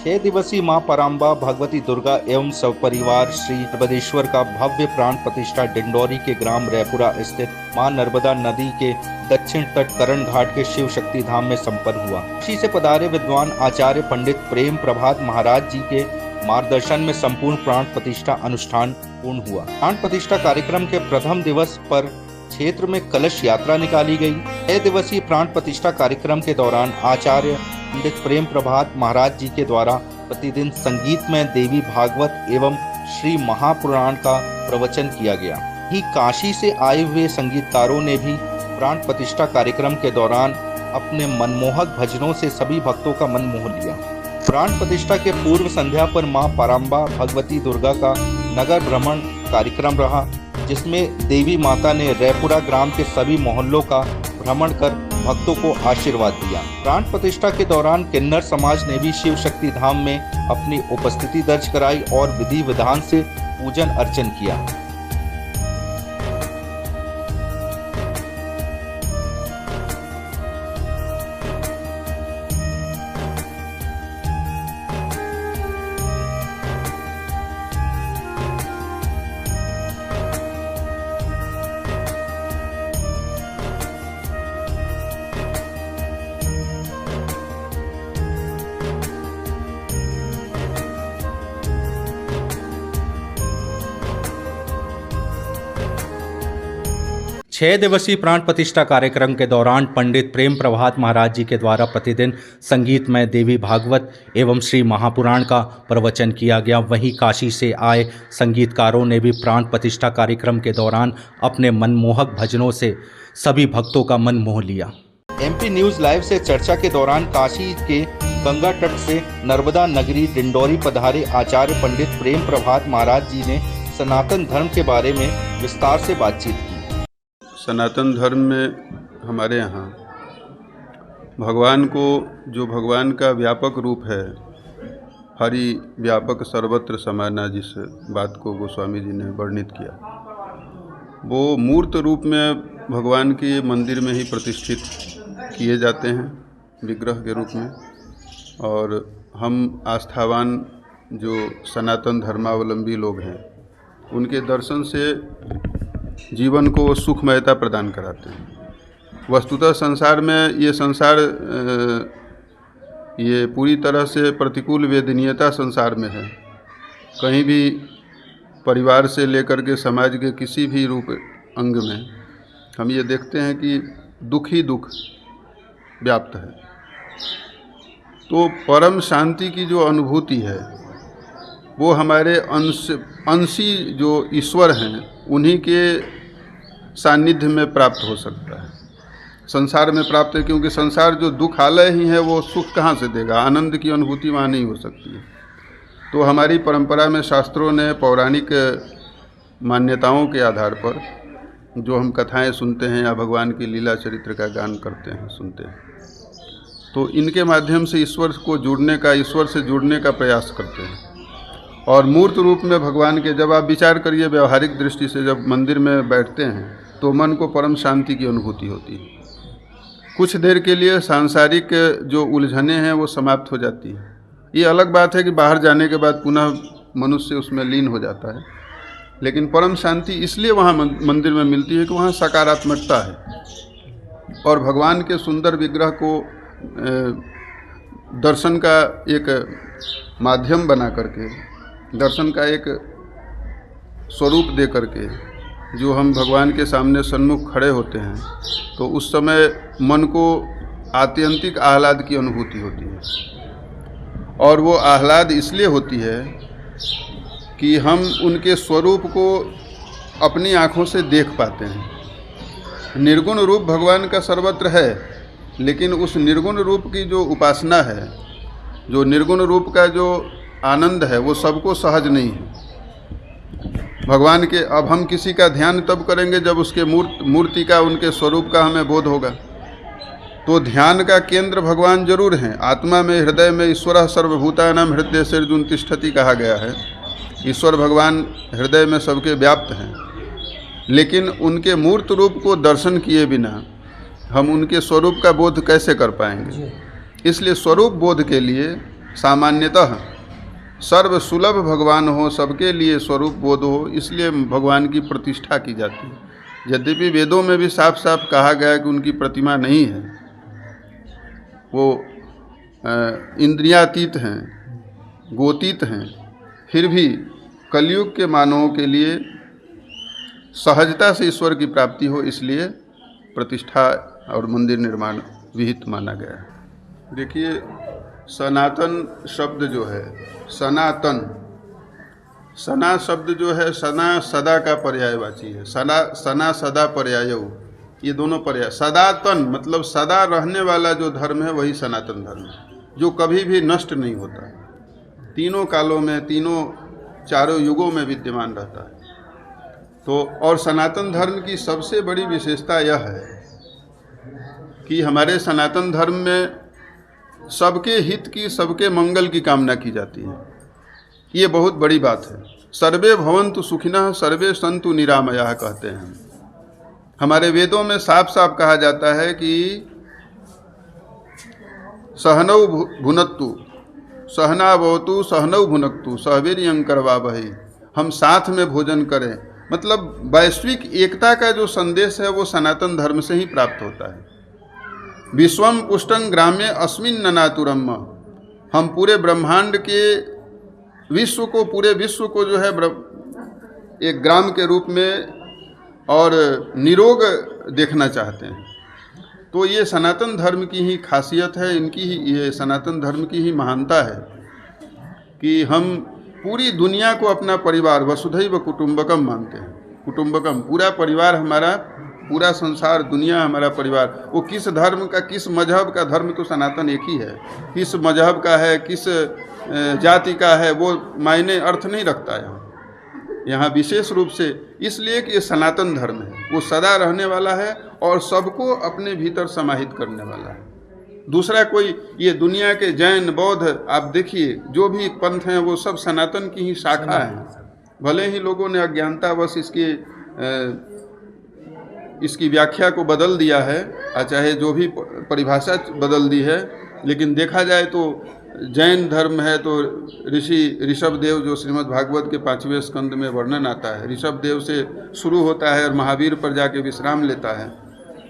6 दिवसीय मां पराम्बा भगवती दुर्गा एवं सपरिवार श्री नर्मदेश्वर का भव्य प्राण प्रतिष्ठा डिंडौरी के ग्राम रैपुरा स्थित मां नर्मदा नदी के दक्षिण तट करण घाट के शिव शक्ति धाम में संपन्न हुआ। काशी से पधारे विद्वान आचार्य पंडित प्रेम प्रभात महाराज जी के मार्गदर्शन में संपूर्ण प्राण प्रतिष्ठा अनुष्ठान पूर्ण हुआ। प्राण प्रतिष्ठा कार्यक्रम के प्रथम दिवस पर क्षेत्र में कलश यात्रा निकाली गई। 6 दिवसीय प्राण प्रतिष्ठा कार्यक्रम के दौरान आचार्य पंडित प्रेम प्रभात महाराज जी के द्वारा प्रतिदिन संगीत में देवी भागवत एवं श्री महापुराण का प्रवचन किया गया। ही काशी से आए हुए संगीतकारों ने भी प्राण प्रतिष्ठा कार्यक्रम के दौरान अपने मनमोहक भजनों से सभी भक्तों का मन मोह लिया। प्राण प्रतिष्ठा के पूर्व संध्या पर मां पराम्बा भगवती दुर्गा का नगर भ्रमण कार्यक्रम रहा, जिसमें देवी माता ने रैपुरा ग्राम के सभी मोहल्लों का भ्रमण कर भक्तों को आशीर्वाद दिया। प्राण प्रतिष्ठा के दौरान किन्नर समाज ने भी शिव शक्ति धाम में अपनी उपस्थिति दर्ज कराई और विधि विधान से पूजन अर्चन किया। छह दिवसीय प्राण प्रतिष्ठा कार्यक्रम के दौरान पंडित प्रेम प्रभात महाराज जी के द्वारा प्रतिदिन संगीतमय देवी भागवत एवं श्री महापुराण का प्रवचन किया गया। वहीं काशी से आए संगीतकारों ने भी प्राण प्रतिष्ठा कार्यक्रम के दौरान अपने मनमोहक भजनों से सभी भक्तों का मन मोह लिया। एमपी न्यूज लाइव से चर्चा के दौरान काशी के गंगा तट से नर्मदा नगरी डिंडौरी पधारे आचार्य पंडित प्रेम प्रभात महाराज जी ने सनातन धर्म के बारे में विस्तार से बातचीत की। सनातन धर्म में हमारे यहाँ भगवान को, जो भगवान का व्यापक रूप है, हरि व्यापक सर्वत्र समाना, जिस बात को गोस्वामी जी ने वर्णित किया, वो मूर्त रूप में भगवान के मंदिर में ही प्रतिष्ठित किए जाते हैं विग्रह के रूप में। और हम आस्थावान जो सनातन धर्मावलंबी लोग हैं, उनके दर्शन से जीवन को सुखमयता प्रदान कराते हैं। वस्तुतः संसार में ये पूरी तरह से प्रतिकूल वेदनीयता संसार में है। कहीं भी परिवार से लेकर के समाज के किसी भी रूप अंग में हम ये देखते हैं कि दुख ही दुख व्याप्त है। तो परम शांति की जो अनुभूति है वो हमारे अंशी जो ईश्वर हैं उन्हीं के सानिध्य में प्राप्त हो सकता है। संसार में प्राप्त है, क्योंकि संसार जो दुखालय ही है वो सुख कहाँ से देगा, आनंद की अनुभूति वहाँ नहीं हो सकती है। तो हमारी परंपरा में शास्त्रों ने पौराणिक मान्यताओं के आधार पर जो हम कथाएं सुनते हैं या भगवान की लीला चरित्र का गान करते हैं, सुनते हैं, तो इनके माध्यम से ईश्वर से जुड़ने का प्रयास करते हैं। और मूर्त रूप में भगवान के, जब आप विचार करिए व्यवहारिक दृष्टि से, जब मंदिर में बैठते हैं तो मन को परम शांति की अनुभूति होती है। कुछ देर के लिए सांसारिक जो उलझने हैं वो समाप्त हो जाती है। ये अलग बात है कि बाहर जाने के बाद पुनः मनुष्य उसमें लीन हो जाता है, लेकिन परम शांति इसलिए वहाँ मंदिर में मिलती है कि वहाँ सकारात्मकता है और भगवान के सुंदर विग्रह को दर्शन का एक माध्यम बना करके, दर्शन का एक स्वरूप दे करके जो हम भगवान के सामने सन्मुख खड़े होते हैं तो उस समय मन को आत्यंतिक आह्लाद की अनुभूति होती है। और वो आह्लाद इसलिए होती है कि हम उनके स्वरूप को अपनी आँखों से देख पाते हैं। निर्गुण रूप भगवान का सर्वत्र है, लेकिन उस निर्गुण रूप की जो उपासना है, जो निर्गुण रूप का जो आनंद है, वो सबको सहज नहीं है। भगवान के, अब हम किसी का ध्यान तब करेंगे जब उसके मूर्ति का, उनके स्वरूप का हमें बोध होगा। तो ध्यान का केंद्र भगवान जरूर हैं। आत्मा में, हृदय में ईश्वर सर्वभूतानां हृदय सर्जुन तिष्ठति कहा गया है। ईश्वर भगवान हृदय में सबके व्याप्त हैं, लेकिन उनके मूर्त रूप को दर्शन किए बिना हम उनके स्वरूप का बोध कैसे कर पाएंगे। इसलिए स्वरूप बोध के लिए सामान्यतः सर्वसुलभ भगवान हो, सबके लिए स्वरूप बोध हो, इसलिए भगवान की प्रतिष्ठा की जाती है। यद्यपि वेदों में भी साफ साफ कहा गया है कि उनकी प्रतिमा नहीं है, वो इंद्रियातीत हैं, गोतीत हैं, फिर भी कलयुग के मानवों के लिए सहजता से ईश्वर की प्राप्ति हो, इसलिए प्रतिष्ठा और मंदिर निर्माण विहित माना गया है। देखिए, सनातन शब्द जो है, सनातन, सना शब्द जो है, सना सदा का पर्यायवाची है। सना सदा पर्यायौ, ये दोनों पर्याय। सदातन मतलब सदा रहने वाला जो धर्म है वही सनातन धर्म है, जो कभी भी नष्ट नहीं होता, तीनों कालों में, तीनों चारों युगों में विद्यमान रहता है। तो और सनातन धर्म की सबसे बड़ी विशेषता यह है कि हमारे सनातन धर्म में सबके हित की, सबके मंगल की कामना की जाती है। ये बहुत बड़ी बात है। सर्वे भवन्तु सुखिनः सर्वे सन्तु निरामयाः कहते हैं। हमारे वेदों में साफ साफ कहा जाता है कि सहनौ भुनक्तु सहना भवतु सहनौ भुनक्तु सहवीर्यंकरवावहै, हम साथ में भोजन करें। मतलब वैश्विक एकता का जो संदेश है वो सनातन धर्म से ही प्राप्त होता है। विश्वम पुष्टं ग्राम्य अस्मिन् ननातुरम, हम पूरे ब्रह्मांड के विश्व को, पूरे विश्व को जो है एक ग्राम के रूप में और निरोग देखना चाहते हैं। तो ये सनातन धर्म की ही खासियत है, इनकी ही, ये सनातन धर्म की ही महानता है कि हम पूरी दुनिया को अपना परिवार, वसुधैव कुटुंबकम मानते हैं। कुटुंबकम, पूरा परिवार हमारा, पूरा संसार, दुनिया हमारा परिवार। वो किस धर्म का, किस मजहब का, धर्म तो सनातन एक ही है, किस मजहब का है, किस जाति का है, वो मायने अर्थ नहीं रखता है यहाँ विशेष रूप से, इसलिए कि ये सनातन धर्म है, वो सदा रहने वाला है और सबको अपने भीतर समाहित करने वाला है। दूसरा कोई, ये दुनिया के जैन, बौद्ध, आप देखिए जो भी पंथ हैं वो सब सनातन की ही शाखा है। भले ही लोगों ने अज्ञानतावश इसकी व्याख्या को बदल दिया है, चाहे जो भी परिभाषा बदल दी है, लेकिन देखा जाए तो जैन धर्म है तो ऋषभदेव, जो श्रीमद् भागवत के 5वें स्कंद में वर्णन आता है, ऋषभदेव से शुरू होता है और महावीर पर जाके विश्राम लेता है।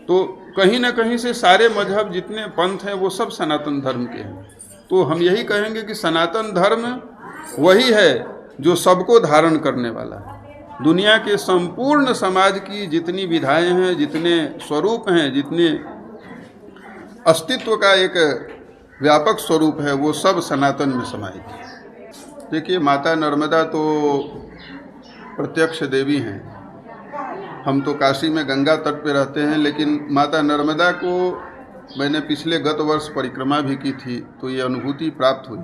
तो कहीं ना कहीं से सारे मजहब, जितने पंथ हैं, वो सब सनातन धर्म के हैं। तो हम यही कहेंगे कि सनातन धर्म वही है जो सबको धारण करने वाला है। दुनिया के संपूर्ण समाज की जितनी विधाएं हैं, जितने स्वरूप हैं, जितने अस्तित्व का एक व्यापक स्वरूप है, वो सब सनातन में समाहित है। देखिए, माता नर्मदा तो प्रत्यक्ष देवी हैं। हम तो काशी में गंगा तट पे रहते हैं, लेकिन माता नर्मदा को मैंने पिछले गत वर्ष परिक्रमा भी की थी, तो ये अनुभूति प्राप्त हुई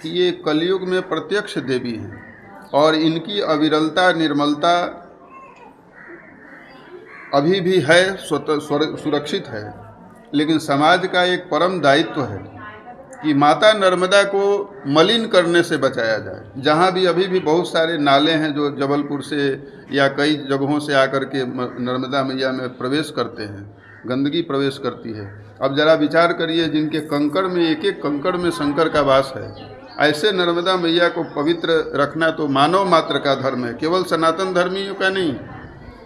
कि ये कलयुग में प्रत्यक्ष देवी हैं और इनकी अविरलता, निर्मलता अभी भी है, सुरक्षित है। लेकिन समाज का एक परम दायित्व है कि माता नर्मदा को मलिन करने से बचाया जाए। जहाँ भी अभी भी बहुत सारे नाले हैं जो जबलपुर से या कई जगहों से आकर के नर्मदा मैया में प्रवेश करते हैं, गंदगी प्रवेश करती है। अब जरा विचार करिए, जिनके कंकड़ में, एक एक कंकड़ में शंकर का वास है, ऐसे नर्मदा मैया को पवित्र रखना तो मानव मात्र का धर्म है, केवल सनातन धर्मियों का नहीं,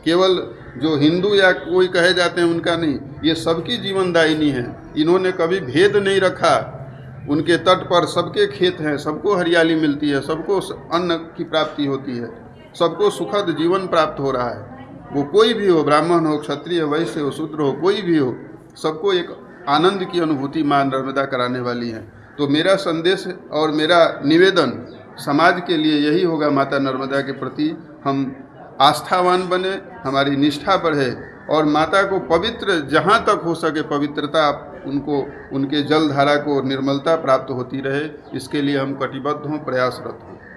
केवल जो हिंदू या कोई कहे जाते हैं उनका नहीं, ये सबकी जीवनदायिनी है। इन्होंने कभी भेद नहीं रखा। उनके तट पर सबके खेत हैं, सबको हरियाली मिलती है, सबको अन्न की प्राप्ति होती है, सबको सुखद जीवन प्राप्त हो रहा है। वो कोई भी हो, ब्राह्मण हो, क्षत्रिय, वैश्य हो, शूद्र हो, कोई भी हो, सबको एक आनंद की अनुभूति माँ नर्मदा कराने वाली है। तो मेरा संदेश और मेरा निवेदन समाज के लिए यही होगा, माता नर्मदा के प्रति हम आस्थावान बने, हमारी निष्ठा बढ़े और माता को पवित्र, जहाँ तक हो सके पवित्रता उनको, उनके जल धारा को निर्मलता प्राप्त होती रहे, इसके लिए हम कटिबद्ध हों, प्रयासरत हों।